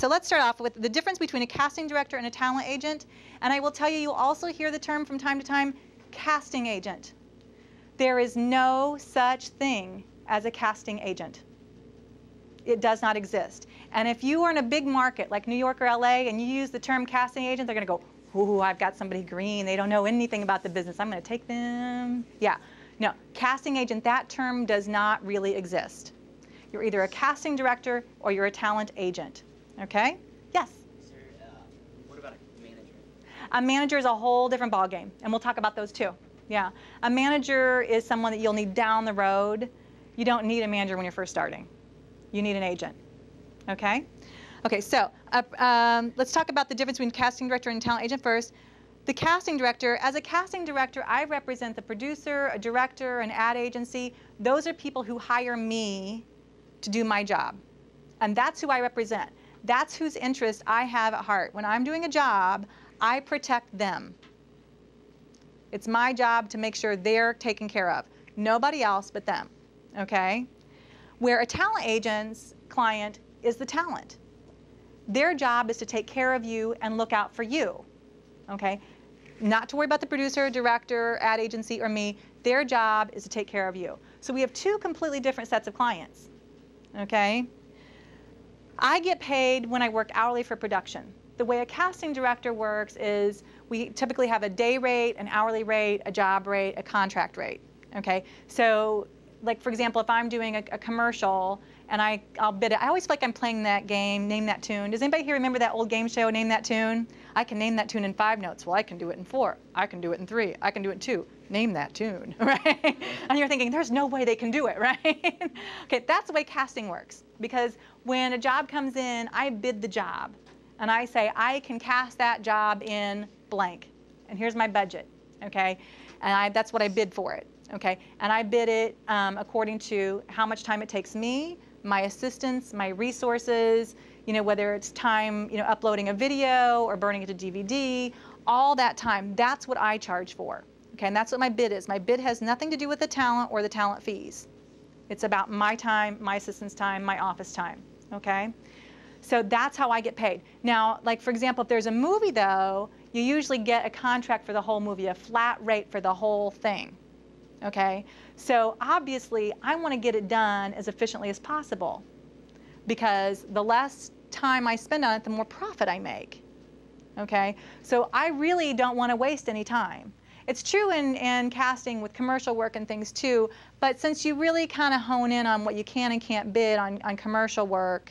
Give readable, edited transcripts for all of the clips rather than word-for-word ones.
so let's start off with the difference between a casting director and a talent agent. And I will tell you, you'll also hear the term from time to time, casting agent. There is no such thing as a casting agent. It does not exist. And if you are in a big market like New York or LA and you use the term casting agent, they're going to go, ooh, I've got somebody green. They don't know anything about the business. I'm going to take them. Yeah. No, casting agent, that term does not really exist. You're either a casting director or you're a talent agent. Okay? Yes? Sir, what about a manager? A manager is a whole different ballgame, and we'll talk about those too. Yeah. A manager is someone that you'll need down the road. You don't need a manager when you're first starting. You need an agent. Okay? Okay, so let's talk about the difference between casting director and talent agent first. The casting director, as a casting director, I represent the producer, a director, an ad agency. Those are people who hire me to do my job. And that's who I represent. That's whose interest I have at heart. When I'm doing a job, I protect them. It's my job to make sure they're taken care of. Nobody else but them. Okay? Where a talent agent's client is the talent. Their job is to take care of you and look out for you. Okay? Not to worry about the producer, director, ad agency, or me. Their job is to take care of you. So we have two completely different sets of clients. Okay? I get paid when I work hourly for production. The way a casting director works is we typically have a day rate, an hourly rate, a job rate, a contract rate. Okay? So, like for example, if I'm doing a commercial and I'll bid it, I always feel like I'm playing that game, Name That Tune. Does anybody here remember that old game show, Name That Tune? I can name that tune in 5 notes. Well, I can do it in 4. I can do it in 3. I can do it in 2. Name that tune, right? And you're thinking, there's no way they can do it, right? Okay, that's the way casting works. Because when a job comes in, I bid the job. And I say, I can cast that job in blank. And here's my budget, okay? And that's what I bid for it, okay? And I bid it according to how much time it takes me, my assistants, my resources, you know, whether it's time, you know, uploading a video or burning it to DVD, all that time, that's what I charge for. Okay, and that's what my bid is. My bid has nothing to do with the talent or the talent fees. It's about my time, my assistant's time, my office time, okay? So that's how I get paid. Now, like for example, if there's a movie though, you usually get a contract for the whole movie, a flat rate for the whole thing, okay? So obviously, I want to get it done as efficiently as possible because the less time I spend on it, the more profit I make, okay? So I really don't want to waste any time. It's true in casting with commercial work and things too, but since you really kind of hone in on what you can and can't bid on commercial work,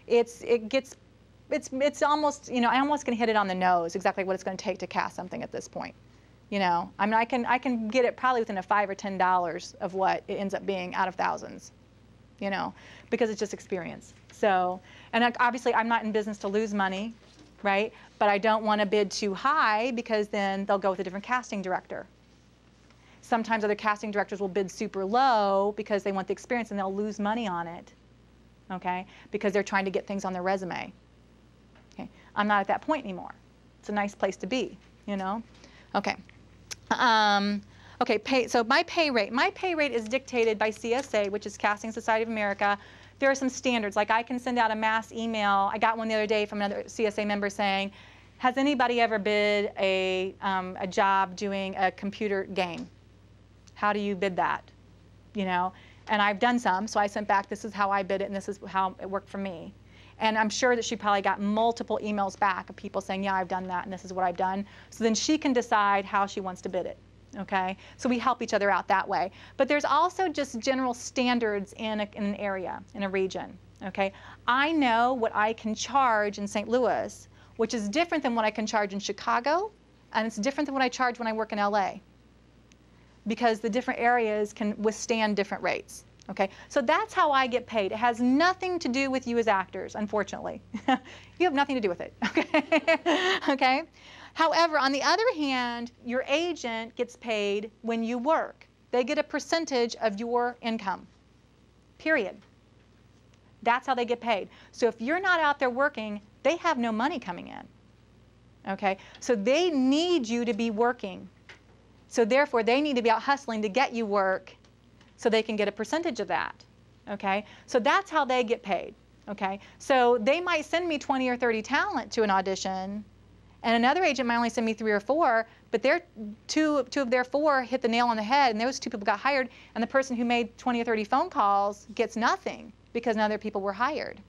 it's almost, you know, I almost can hit it on the nose exactly what it's going to take to cast something at this point. You know, I mean, I can get it probably within a $5 or $10 of what it ends up being out of thousands, you know, because it's just experience. So, and obviously I'm not in business to lose money, right? But I don't want to bid too high because then they'll go with a different casting director. Sometimes other casting directors will bid super low because they want the experience and they'll lose money on it, okay? Because they're trying to get things on their resume. Okay, I'm not at that point anymore. It's a nice place to be, you know? Okay. Okay, so my pay rate is dictated by CSA, which is Casting Society of America. There are some standards, like I can send out a mass email. I got one the other day from another CSA member saying, has anybody ever bid a job doing a computer game? How do you bid that? You know, and I've done some, so I sent back, this is how I bid it, and this is how it worked for me. And I'm sure that she probably got multiple emails back of people saying, yeah, I've done that, and this is what I've done. So then she can decide how she wants to bid it, okay? So we help each other out that way. But there's also just general standards in an area, in a region, okay? I know what I can charge in St. Louis, which is different than what I can charge in Chicago, and it's different than what I charge when I work in LA, because the different areas can withstand different rates. Okay, so that's how I get paid. It has nothing to do with you as actors, unfortunately. You have nothing to do with it, okay? Okay? However, on the other hand, your agent gets paid when you work. They get a percentage of your income, period. That's how they get paid. So if you're not out there working, they have no money coming in, okay? So they need you to be working. So therefore, they need to be out hustling to get you work so they can get a percentage of that, okay? So that's how they get paid, Okay, so they might send me 20 or 30 talent to an audition, and another agent might only send me 3 or 4, but their two of their 4 hit the nail on the head, and those 2 people got hired, and the person who made 20 or 30 phone calls gets nothing because none of their people were hired.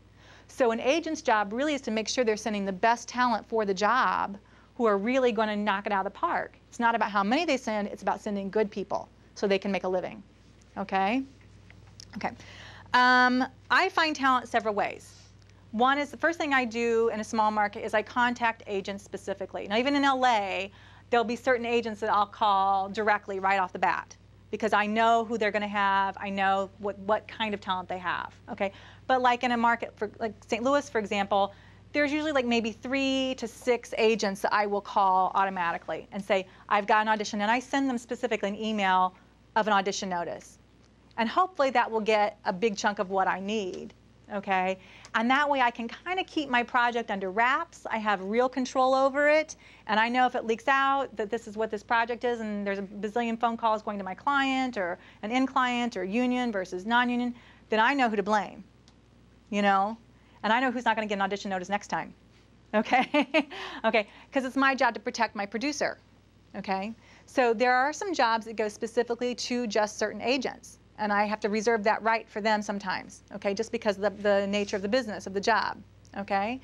So an agent's job really is to make sure they're sending the best talent for the job who are really going to knock it out of the park. It's not about how many they send, it's about sending good people so they can make a living. Okay? Okay. I find talent several ways. One is the first thing I do in a small market is I contact agents specifically. Now, even in LA, there'll be certain agents that I'll call directly right off the bat because I know who they're going to have. I know what kind of talent they have. Okay, but like in a market for like St. Louis, for example, there's usually like maybe 3 to 6 agents that I will call automatically and say I've got an audition, and I send them specifically an email of an audition notice, and hopefully that will get a big chunk of what I need. Okay, and that way I can kind of keep my project under wraps. I have real control over it, and I know if it leaks out that this is what this project is, and there's a bazillion phone calls going to my client or an end client or union versus non-union, then I know who to blame, you know, and I know who's not going to get an audition notice next time. Okay, okay, because it's my job to protect my producer. Okay, so there are some jobs that go specifically to just certain agents, and I have to reserve that right for them sometimes, okay, just because of the nature of the business, of the job, okay?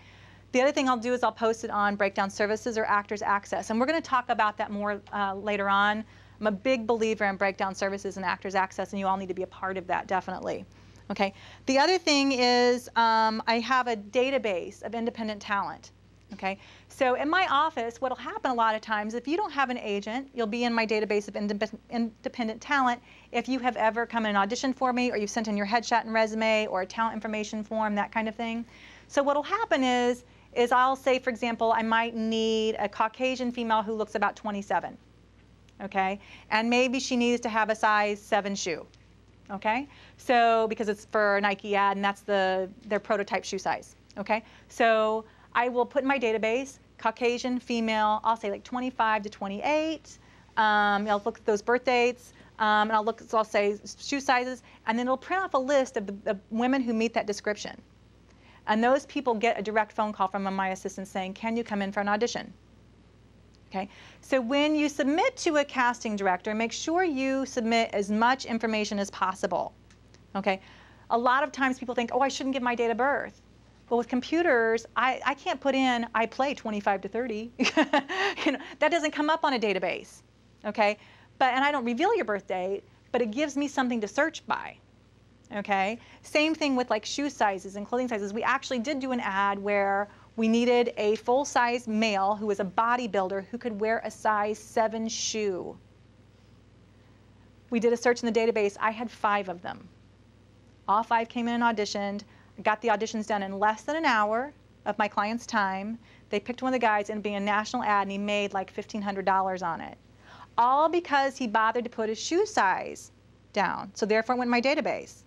The other thing I'll do is I'll post it on Breakdown Services or Actors Access, and we're going to talk about that more later on. I'm a big believer in Breakdown Services and Actors Access, and you all need to be a part of that, definitely. Okay. The other thing is I have a database of independent talent. Okay, so in my office, what will happen a lot of times, if you don't have an agent, you'll be in my database of independent talent if you have ever come in an audition for me, or you've sent in your headshot and resume, or a talent information form, that kind of thing. So what will happen is I'll say, for example, I might need a Caucasian female who looks about 27, okay, and maybe she needs to have a size 7 shoe, okay, so because it's for a Nike ad, and that's their prototype shoe size, okay, so I will put in my database, Caucasian, female, I'll say like 25 to 28. I'll look at those birth dates, and I'll say shoe sizes, and then it'll print off a list of the women who meet that description. And those people get a direct phone call from my assistant saying, can you come in for an audition? Okay, so when you submit to a casting director, make sure you submit as much information as possible. Okay, a lot of times people think, oh, I shouldn't give my date of birth. But with computers, I can't put in, I play 25 to 30. You know, that doesn't come up on a database, okay? And I don't reveal your birth date, but it gives me something to search by, okay? Same thing with like shoe sizes and clothing sizes. We actually did do an ad where we needed a full-size male who was a bodybuilder who could wear a size 7 shoe. We did a search in the database. I had 5 of them. All 5 came in and auditioned. Got the auditions done in less than an hour of my client's time. They picked one of the guys, and being a national ad, and he made like $1,500 on it. All because he bothered to put his shoe size down. So therefore it went in my database.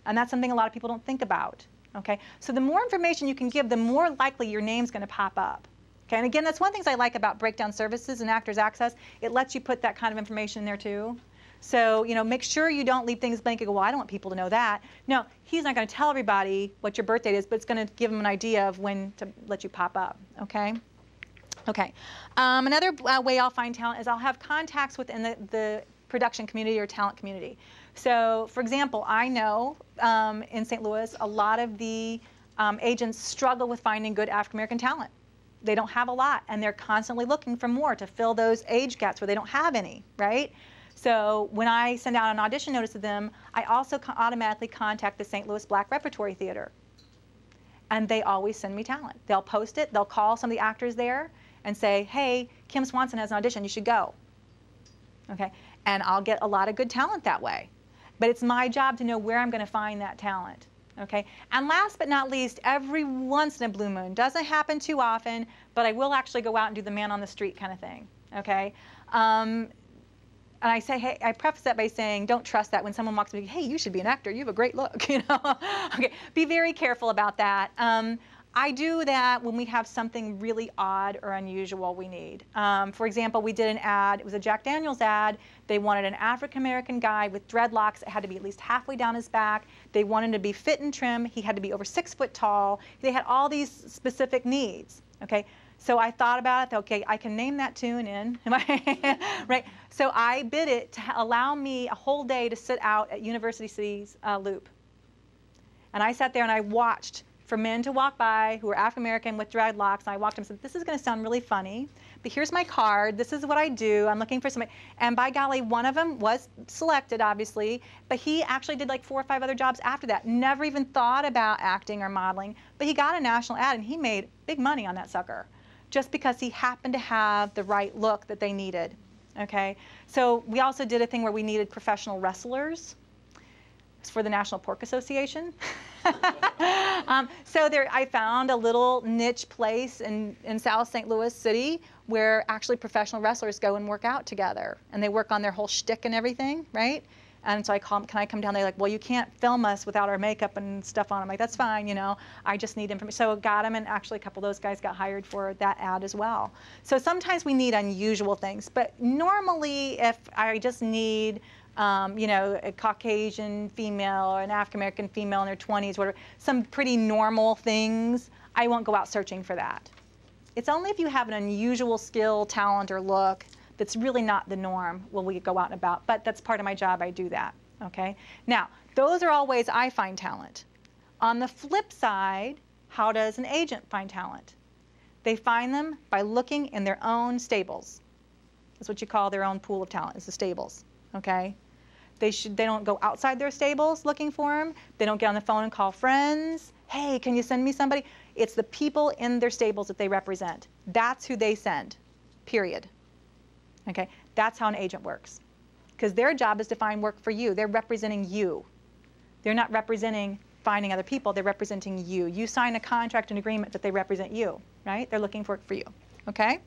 And that's something a lot of people don't think about. Okay? So the more information you can give, the more likely your name's going to pop up. Okay? And again, that's one of the things I like about Breakdown Services and Actors Access. It lets you put that kind of information in there too. So, you know, make sure you don't leave things blank and go, well, I don't want people to know that. No, he's not going to tell everybody what your birth date is, but it's going to give them an idea of when to let you pop up, okay? Okay. Another way I'll find talent is I'll have contacts within the production community or talent community. So, for example, I know in St. Louis, a lot of the agents struggle with finding good African-American talent. They don't have a lot, and they're constantly looking for more to fill those age gaps where they don't have any, right? So when I send out an audition notice to them, I also automatically contact the St. Louis Black Repertory Theater. And they always send me talent. They'll post it. They'll call some of the actors there and say, hey, Kim Swanson has an audition. You should go. Okay? And I'll get a lot of good talent that way. But it's my job to know where I'm going to find that talent. Okay? And last but not least, every once in a blue moon, doesn't happen too often, but I will actually go out and do the man on the street kind of thing. Okay? And I say, hey, I preface that by saying, don't trust that when someone walks up to me, hey, you should be an actor. You have a great look, you know. Okay, be very careful about that. I do that when we have something really odd or unusual we need. For example, we did an ad. It was a Jack Daniels ad. They wanted an African-American guy with dreadlocks. It had to be at least halfway down his back. They wanted him to be fit and trim. He had to be over 6 foot tall. They had all these specific needs. Okay, so I thought about it. Okay, I can name that tune in, right? So I bid it to allow me a whole day to sit out at University City's Loop. And I sat there and I watched for men to walk by who were African American with dreadlocks. And I walked up and said, this is going to sound really funny, but here's my card. This is what I do. I'm looking for somebody. And by golly, one of them was selected, obviously, but he actually did like 4 or 5 other jobs after that. Never even thought about acting or modeling, but he got a national ad and he made big money on that sucker just because he happened to have the right look that they needed. Okay, so we also did a thing where we needed professional wrestlers. It's for the National Pork Association. So there, I found a little niche place in South St. Louis City where actually professional wrestlers go and work out together. And they work on their whole shtick and everything, right? And so I call them, can I come down? They're like, well, you can't film us without our makeup and stuff on. I'm like, that's fine, you know, I just need information. So got them, and actually a couple of those guys got hired for that ad as well. So sometimes we need unusual things, but normally if I just need you know, a Caucasian female or an African-American female in their 20s, whatever, some pretty normal things, I won't go out searching for that. It's only if you have an unusual skill, talent, or look that's really not the norm will we go out and about. But that's part of my job. I do that. Okay? Now, those are all ways I find talent. On the flip side, how does an agent find talent? They find them by looking in their own stables. That's what you call their own pool of talent, is the stables. Okay? They don't go outside their stables looking for them. They don't get on the phone and call friends. Hey, can you send me somebody? It's the people in their stables that they represent. That's who they send, period. Okay, that's how an agent works. Because their job is to find work for you. They're representing you. They're not representing finding other people. They're representing you. You sign a contract and agreement that they represent you, right? They're looking for work for you, okay?